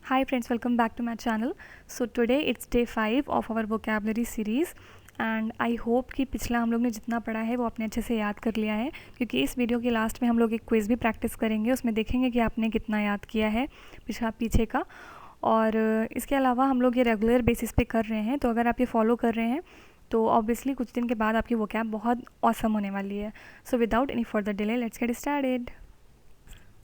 Hi friends, welcome back to my channel. So today it's day 5 of our vocabulary series and I hope कि पिछला हम लोग ने जितना पढ़ा है वो आपने अच्छे से याद कर लिया है, क्योंकि इस वीडियो के लास्ट में हम लोग एक क्विज़ भी प्रैक्टिस करेंगे। उसमें देखेंगे कि आपने कितना याद किया है पीछे का। और इसके अलावा हम लोग ये रेगुलर बेसिस पे कर रहे हैं, तो अगर आप ये फॉलो कर रहे हैं तो ऑब्वियसली कुछ दिन के बाद आपकी वोकैब बहुत ऑसम होने वाली है। So without any further delay let's get started.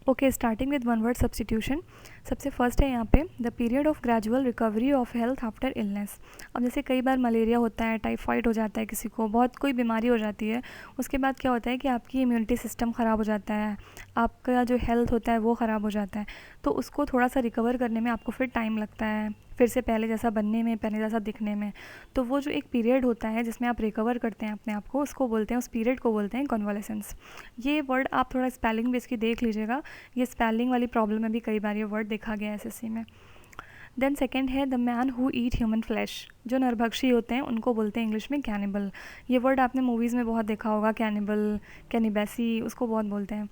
Okay, starting with one word substitution. सबसे फर्स्ट है यहाँ पे the period of gradual recovery of health after illness. अब जैसे कई बार मलेरिया होता है, टाइफाइड हो जाता है, किसी को बहुत कोई बीमारी हो जाती है, उसके बाद क्या होता है कि आपकी इम्यूनिटी सिस्टम ख़राब हो जाता है, आपका जो हेल्थ होता है वो ख़राब हो जाता है। तो उसको थोड़ा सा रिकवर करने में आपको फिर टाइम लगता है, फिर से पहले जैसा बनने में, पहले जैसा दिखने में। तो वो जो एक पीरियड होता है जिसमें आप रिकवर करते हैं अपने आप को, उसको बोलते हैं, उस पीरियड को बोलते हैं कॉन्वालेसेंस। ये वर्ड आप थोड़ा स्पेलिंग भी इसकी देख लीजिएगा, ये स्पेलिंग वाली प्रॉब्लम में भी कई बार ये वर्ड देखा गया है एसएससी में। देन सेकेंड है the man who eat human flesh. जो नरभक्षी होते हैं उनको बोलते हैं इंग्लिश में कैनिबल। ये वर्ड आपने मूवीज़ में बहुत देखा होगा, कैनिबल, कैनिबेसी, उसको बहुत बोलते हैं।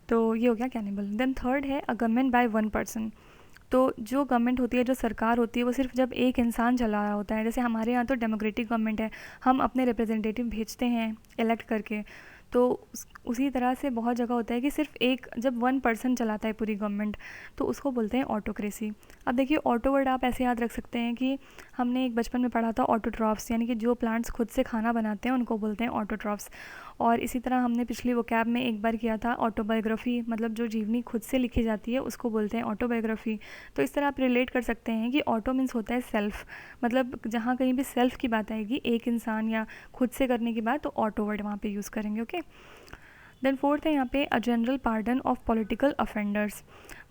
तो ये हो गया कैनिबल। देन थर्ड है a government by one person. तो जो गवर्नमेंट होती है, जो सरकार होती है, वो सिर्फ जब एक इंसान चला रहा होता है। जैसे हमारे यहाँ तो डेमोक्रेटिक गवर्नमेंट है, हम अपने रिप्रेजेंटेटिव भेजते हैं इलेक्ट करके। तो उसी तरह से बहुत जगह होता है कि सिर्फ एक, जब वन पर्सन चलाता है पूरी गवर्नमेंट, तो उसको बोलते हैं ऑटोक्रेसी। अब देखिए, ऑटो वर्ड आप ऐसे याद रख सकते हैं कि हमने एक बचपन में पढ़ा था ऑटोट्रॉफ्स, यानी कि जो प्लांट्स खुद से खाना बनाते हैं उनको बोलते हैं ऑटोट्रॉफ्स। और इसी तरह हमने पिछली वोकैब में एक बार किया था ऑटोबायोग्राफी, मतलब जो जीवनी खुद से लिखी जाती है उसको बोलते हैं ऑटोबायोग्राफी। तो इस तरह आप रिलेट कर सकते हैं कि ऑटो मीन्स होता है सेल्फ, मतलब जहाँ कहीं भी सेल्फ की बात आएगी, एक इंसान या खुद से करने की बात, तो ऑटो वर्ड वहाँ पे यूज़ करेंगे। ओके, देन फोर्थ है यहाँ पे a general pardon of political offenders.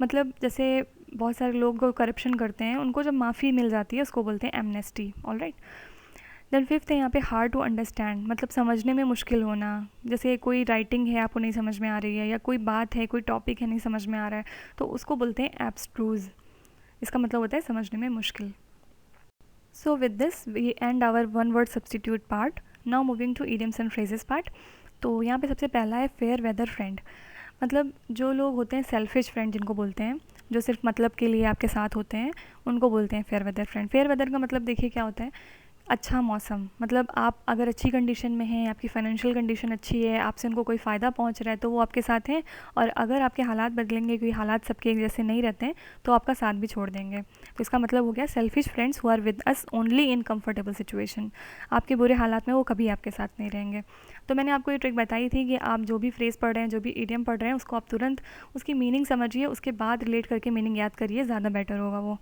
मतलब जैसे बहुत सारे लोग करप्शन करते हैं, उनको जब माफ़ी मिल जाती है उसको बोलते हैं एमनेस्टी। ऑलराइट, देन फिफ्थ है यहाँ पे हार्ड टू अंडरस्टैंड, मतलब समझने में मुश्किल होना। जैसे कोई राइटिंग है आपको नहीं समझ में आ रही है, या कोई बात है, कोई टॉपिक है नहीं समझ में आ रहा है, तो उसको बोलते हैं एब्स्ट्रूज। इसका मतलब होता है समझने में मुश्किल। So with this we end our one word substitute part. Now moving to idioms and phrases part. तो यहाँ पे सबसे पहला है फेयर वेदर फ्रेंड। मतलब जो लोग होते हैं सेल्फिश फ्रेंड जिनको बोलते हैं, जो सिर्फ मतलब के लिए आपके साथ होते हैं, उनको बोलते हैं fair weather friend. Fair weather का मतलब देखिए क्या होता है, अच्छा मौसम। मतलब आप अगर अच्छी कंडीशन में हैं, आपकी फाइनेंशियल कंडीशन अच्छी है, आपसे उनको कोई फ़ायदा पहुंच रहा है, तो वो आपके साथ हैं। और अगर आपके हालात बदलेंगे, क्योंकि हालात सबके एक जैसे नहीं रहते हैं, तो आपका साथ भी छोड़ देंगे। तो इसका मतलब हो गया selfish friends who are with us only in comfortable situation. आपके बुरे हालात में वो कभी आपके साथ नहीं रहेंगे। तो मैंने आपको ये ट्रिक बताई थी कि आप जो भी फ्रेज़ पढ़ रहे हैं, जो भी इडियम पढ़ रहे हैं, उसको आप तुरंत उसकी मीनिंग समझिए, उसके बाद रिलेट करके मीनिंग याद करिए, ज़्यादा बेटर होगा वो।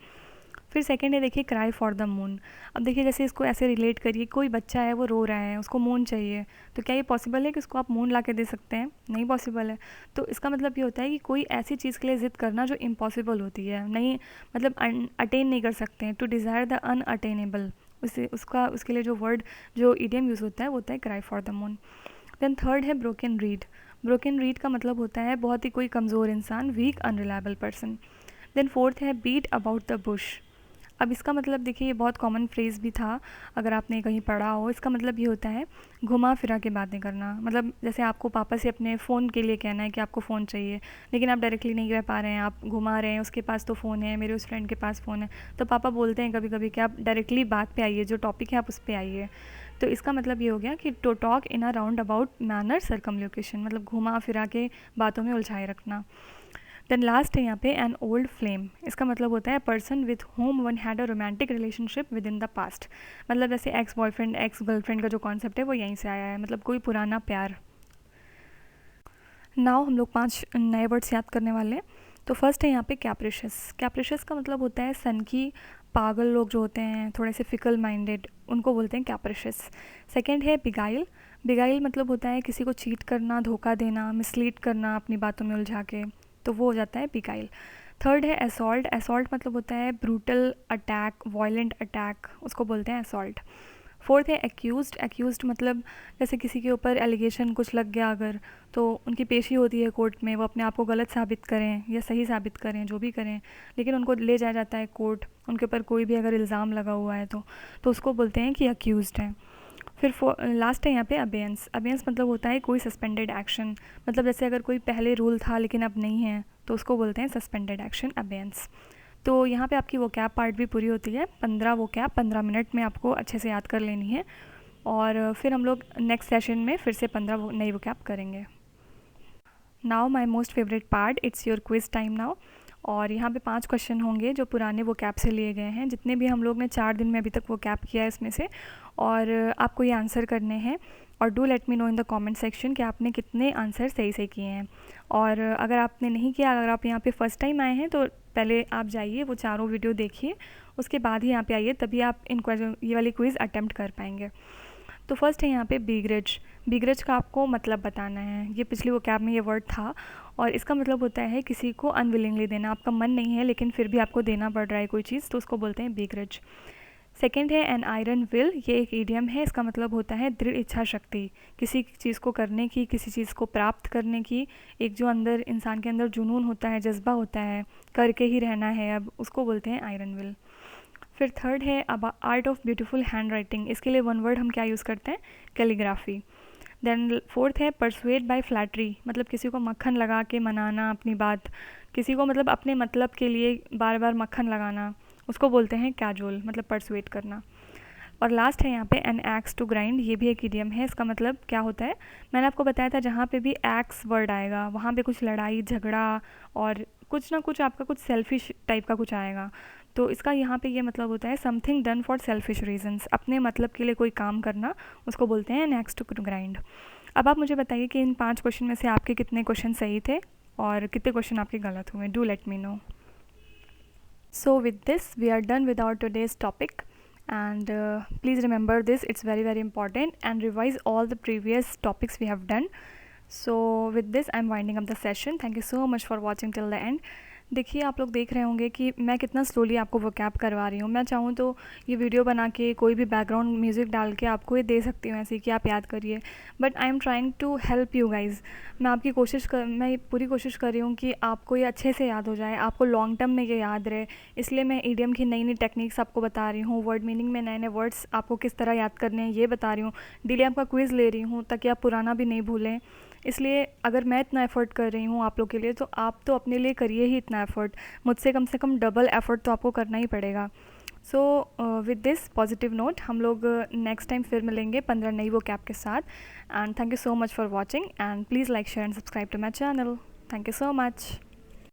फिर सेकंड है देखिए क्राई फॉर द मून। अब देखिए जैसे इसको ऐसे रिलेट करिए, कोई बच्चा है वो रो रहा है, उसको मून चाहिए, तो क्या ये पॉसिबल है कि उसको आप मून ला के दे सकते हैं? नहीं पॉसिबल है। तो इसका मतलब ये होता है कि कोई ऐसी चीज़ के लिए ज़िद करना जो इम्पॉसिबल होती है, नहीं मतलब अटेन नहीं कर सकते हैं, टू डिज़ायर द अनअटेनेबल, उसके लिए जो वर्ड, जो इडियम यूज़ होता है वो होता है cry for the moon. Then third है ब्रोकन रीड। ब्रोकन रीड का मतलब होता है बहुत ही कोई कमज़ोर इंसान, weak unreliable person. Then fourth है बीट अबाउट द बुश। अब इसका मतलब देखिए, ये बहुत कॉमन फ्रेज़ भी था, अगर आपने कहीं पढ़ा हो। इसका मतलब ये होता है घुमा फिरा के बातें करना। मतलब जैसे आपको पापा से अपने फ़ोन के लिए कहना है कि आपको फ़ोन चाहिए, लेकिन आप डायरेक्टली नहीं कह पा रहे हैं, आप घुमा रहे हैं, उसके पास तो फ़ोन है, मेरे उस फ्रेंड के पास फ़ोन है। तो पापा बोलते हैं कभी कभी कि आप डायरेक्टली बात पे आइए, जो टॉपिक है आप उस पर आइए। तो इसका मतलब ये हो गया कि to talk in a roundabout manner circumlocution, मतलब घुमा फिरा के बातों में उलझाए रखना। देन लास्ट है यहाँ पे एन ओल्ड फ्लेम। इसका मतलब होता है person with home one had a romantic relationship with in the past. मतलब जैसे एक्स बॉयफ्रेंड, एक्स गर्लफ्रेंड का जो कॉन्सेप्ट है वो यहीं से आया है, मतलब कोई पुराना प्यार। नाउ हम लोग 5 नए वर्ड्स याद करने वाले हैं। तो फर्स्ट है यहाँ पे कैप्रिशियस। कैप्रिशियस का मतलब होता है सन की, पागल लोग जो होते हैं, थोड़े से फिकल माइंडेड, उनको बोलते हैं कैप्रिशियस। सेकेंड है बिगाइल। बिगाइल मतलब होता है किसी को चीट करना, धोखा देना, मिसलीड करना अपनी बातों में उलझा के, तो वो हो जाता है बिगाइल। थर्ड है असॉल्ट। असॉल्ट मतलब होता है ब्रूटल अटैक, वायलेंट अटैक, उसको बोलते हैं असॉल्ट। फोर्थ है एक्यूज्ड। एक्यूज्ड मतलब जैसे किसी के ऊपर एलिगेशन कुछ लग गया अगर, तो उनकी पेशी होती है कोर्ट में, वो अपने आप को गलत साबित करें या सही साबित करें, जो भी करें, लेकिन उनको ले जाया जाता है कोर्ट, उनके ऊपर कोई भी अगर इल्ज़ाम लगा हुआ है तो उसको बोलते हैं कि अक्यूज्ड है। फिर लास्ट है यहाँ पे अबेयंस। अबेयंस मतलब होता है कोई सस्पेंडेड एक्शन, मतलब जैसे अगर कोई पहले रूल था लेकिन अब नहीं है, तो उसको बोलते हैं सस्पेंडेड एक्शन, अबेयंस। तो यहाँ पे आपकी वो कैप पार्ट भी पूरी होती है। 15 वो कैप 15 मिनट में आपको अच्छे से याद कर लेनी है, और फिर हम लोग नेक्स्ट सेशन में फिर से 15 नई वो कैप करेंगे। Now my most favourite part, it's your quiz time now. और यहाँ पे 5 क्वेश्चन होंगे जो पुराने वो कैप से लिए गए हैं, जितने भी हम लोग ने 4 दिन में अभी तक वो कैप किया है इसमें से, और आपको ये आंसर करने हैं। और do let me know in the comment section कि आपने कितने आंसर सही से किए हैं। और अगर आपने नहीं किया, अगर आप यहाँ पे फर्स्ट टाइम आए हैं, तो पहले आप जाइए वो चारों वीडियो देखिए, उसके बाद ही यहाँ पे आइए, तभी आप ये वाली क्विज़ अटैम्प्ट कर पाएंगे। तो फर्स्ट है यहाँ पे बीग्रज। बीग्रज का आपको मतलब बताना है। ये पिछली वो कैब में ये वर्ड था, और इसका मतलब होता है किसी को अनविलिंगली देना। आपका मन नहीं है लेकिन फिर भी आपको देना पड़ रहा है कोई चीज़, तो उसको बोलते हैं बीग्रज। सेकेंड है एन आयरन विल। ये एक ईडियम है, इसका मतलब होता है दृढ़ इच्छा शक्ति, किसी चीज़ को करने की, किसी चीज़ को प्राप्त करने की। एक जो अंदर इंसान के अंदर जुनून होता है, जज्बा होता है, करके ही रहना है अब, उसको बोलते हैं आयरन विल। फिर थर्ड है अब art of beautiful hand writing. इसके लिए वन वर्ड हम क्या यूज़ करते हैं? कैलीग्राफी। देन फोर्थ है परसुएड बाय फ्लैटरी, मतलब किसी को मक्खन लगा के मनाना अपनी बात, किसी को मतलब अपने मतलब के लिए बार बार मक्खन लगाना, उसको बोलते हैं कैजुअल, मतलब परसुएट करना। और लास्ट है यहाँ पे एन एक्स टू ग्राइंड। ये भी एक इडियम है, इसका मतलब क्या होता है? मैंने आपको बताया था जहाँ पे भी एक्स वर्ड आएगा वहाँ पे कुछ लड़ाई झगड़ा और कुछ ना कुछ आपका कुछ सेल्फिश टाइप का कुछ आएगा। तो इसका यहाँ पे ये मतलब होता है something done for selfish reasons, अपने मतलब के लिए कोई काम करना, उसको बोलते हैं एन एक्स टू ग्राइंड। अब आप मुझे बताइए कि इन 5 क्वेश्चन में से आपके कितने क्वेश्चन सही थे और कितने क्वेश्चन आपके गलत हुए। Do let me know. So with this we are done with our today's topic, and please remember this, it's very important, and revise all the previous topics we have done. So with this I'm winding up the session. Thank you so much for watching till the end. देखिए आप लोग देख रहे होंगे कि मैं कितना slowly आपको वो कैप करवा रही हूँ। मैं चाहूँ तो ये वीडियो बना के कोई भी बैकग्राउंड म्यूज़िक डाल के आपको ये दे सकती हूँ ऐसे कि आप याद करिए, but I am trying to help you guys. मैं पूरी कोशिश कर रही हूँ कि आपको ये अच्छे से याद हो जाए, आपको लॉन्ग टर्म में ये याद रहे। इसलिए मैं ईडियम की नई नई टेक्निक्स आपको बता रही हूँ, वर्ड मीनिंग में नए नए वर्ड्स आपको किस तरह याद करने हैं ये बता रही हूँ, डेली आपका क्विज़ ले रही हूँ ताकि आप पुराना भी नहीं भूलें। इसलिए अगर मैं इतना एफ़र्ट कर रही हूँ आप लोग के लिए, तो आप तो अपने लिए करिए ही इतना एफ़र्ट। मुझसे कम से कम डबल एफ़र्ट तो आपको करना ही पड़ेगा। सो विद दिस पॉजिटिव नोट हम लोग नेक्स्ट टाइम फिर मिलेंगे 15 नई वो कैप के साथ। And thank you so much for watching, and please like share and subscribe to my channel. Thank you so much.